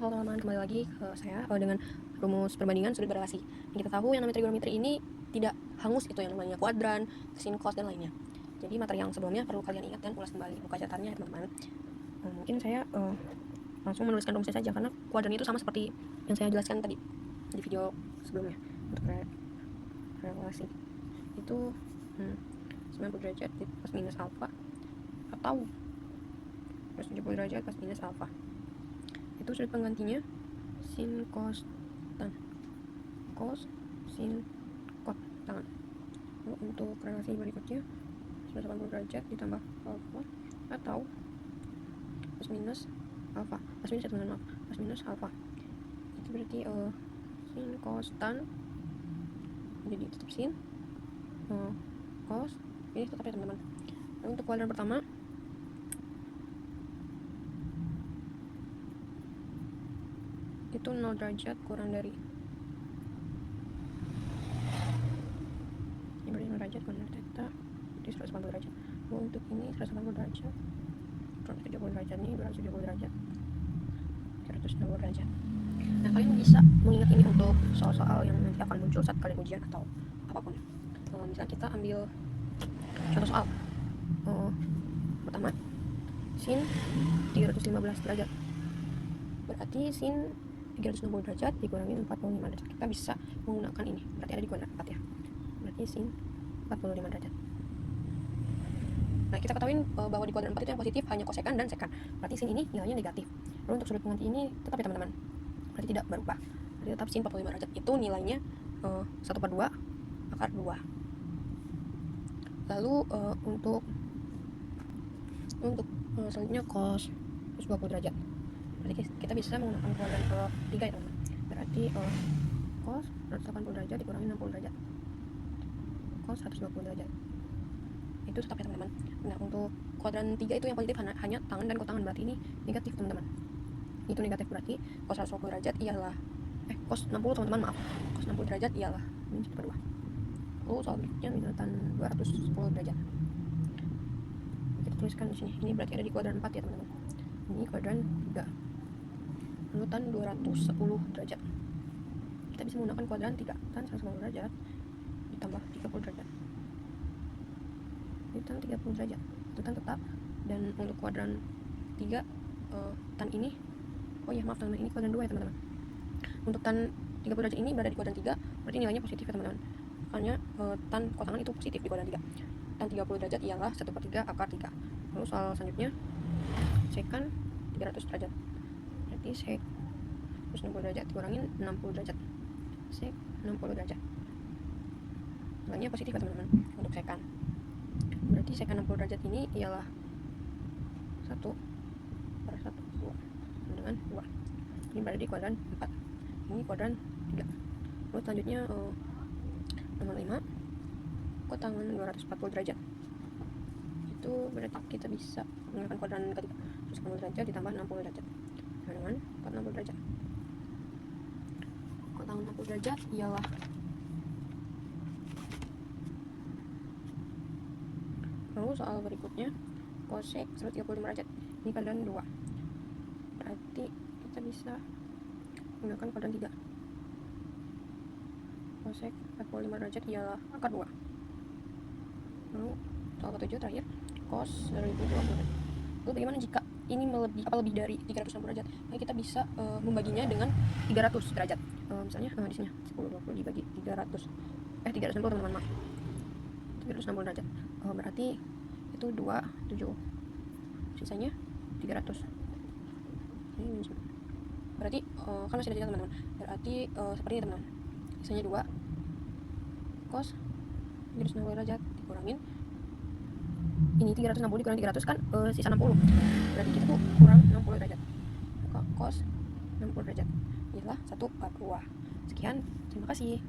Halo teman-teman, kembali lagi ke saya dengan rumus perbandingan sudut berrelasi. Yang kita tahu yang namanya trigonometri ini tidak hangus itu yang namanya kuadran, sin, cos, dan lainnya. Jadi materi yang sebelumnya perlu kalian ingat dan ulas kembali buka catatannya ya teman-teman. Mungkin saya langsung menuliskan rumusnya saja karena kuadran itu sama seperti yang saya jelaskan tadi di video sebelumnya. Untuk relasi itu 90 derajat plus minus alfa atau plus 70 derajat plus minus alfa. Itu sudut penggantinya sin, cos, tan. Cos, sin, cot, tangan. Lalu untuk relasi berikutnya 180 derajat ditambah alfa atau plus minus alfa. Plus minus maaf. Plus minus alfa. Itu berarti sin, cos, tan. Jadi tetap sin, cos. Ini tetap ya teman-teman. Lalu untuk kuadran pertama itu 0 derajat kurang dari ini berarti 0 derajat kurang dari theta jadi 180 derajat. Lalu untuk ini 180 derajat kurang 70 derajat, ini 270 derajat 160 derajat. Nah, kalian bisa mengingat ini untuk soal-soal yang nanti akan muncul saat kalian ujian atau apapun. Misalnya kita ambil contoh soal pertama, sin 315 derajat berarti sin 360 derajat dikurangi 45 derajat. Kita bisa menggunakan ini, berarti ada di kuadran 4 ya, berarti sin 45 derajat. Nah, kita ketahui bahwa di kuadran 4 itu yang positif hanya kosekan dan sekan, berarti sin ini nilainya negatif. Lalu untuk sudut pengganti ini tetap ya teman-teman, berarti tidak berubah, berarti tetap sin 45 derajat itu nilainya 1/2 akar 2. Lalu untuk selanjutnya cos 120 derajat, berarti kita bisa menggunakan kuadran ke-3 ya teman-teman, berarti cos 180 derajat dikurangi 60 derajat, cos 120 derajat itu tetap ya teman-teman. Nah, untuk kuadran 3 itu yang positif hanya tangan dan kotangan, berarti ini negatif teman-teman, itu negatif, berarti cos 120 derajat ialah cos 60 teman-teman, maaf, cos 60 derajat ialah min 1/2. Lalu soal berikutnya minatan 210 derajat, kita tuliskan di sini, ini berarti ada di kuadran 4 ya teman-teman, ini kuadran 3. Lalu tan 210 derajat, kita bisa menggunakan kuadran 3, tan 190 derajat ditambah 30 derajat, ini tan 30 derajat, itu tan tetap. Dan untuk kuadran 3 tan ini, oh ya maaf teman-teman, ini kuadran 2 ya teman-teman. Untuk tan 30 derajat ini berada di kuadran 3, berarti nilainya positif ya teman-teman, makanya tan kotangan itu positif di kuadran 3. Tan 30 derajat ialah 1/3 akar 3. Lalu soal selanjutnya sekan 300 derajat, berarti sek 160 derajat dikurangin 60 derajat, sek 60 derajat, nilainya positif ya teman-teman untuk sekan, berarti sekan 60 derajat ini ialah 1/2 dengan 2. Ini berada di kuadran 4, ini kuadran 3. Lalu selanjutnya nomor 5, kotangan 240 derajat, itu berarti kita bisa menggunakan kuadran ketiga, 180 derajat ditambah 60 derajat dengan 60 derajat. Kotangan 60 derajat ialah lalu soal berikutnya kosek 135 derajat, ini kuadran 2, berarti kita bisa menggunakan kuadran 3, kosek 45 derajat ialah akar 2. Lalu soal ke-7 terakhir, cos 2020 derajat. Lalu bagaimana jika ini lebih dari 360 derajat? Nah, kita bisa membaginya dengan 300 derajat. Misalnya di sini 10 20 dibagi 300 360 teman-teman, maaf, 360 derajat, berarti itu 27, sisanya 300. Ini berarti kan masih ada sisa teman-teman, berarti seperti ini teman-teman, sisanya 2 cos 360 derajat dikurangin ini 360 dikurang 300 kan sisa 60, berarti kita tuh kurang 60 derajat, maka cos 60 derajat ialah 1/2. Sekian, terima kasih.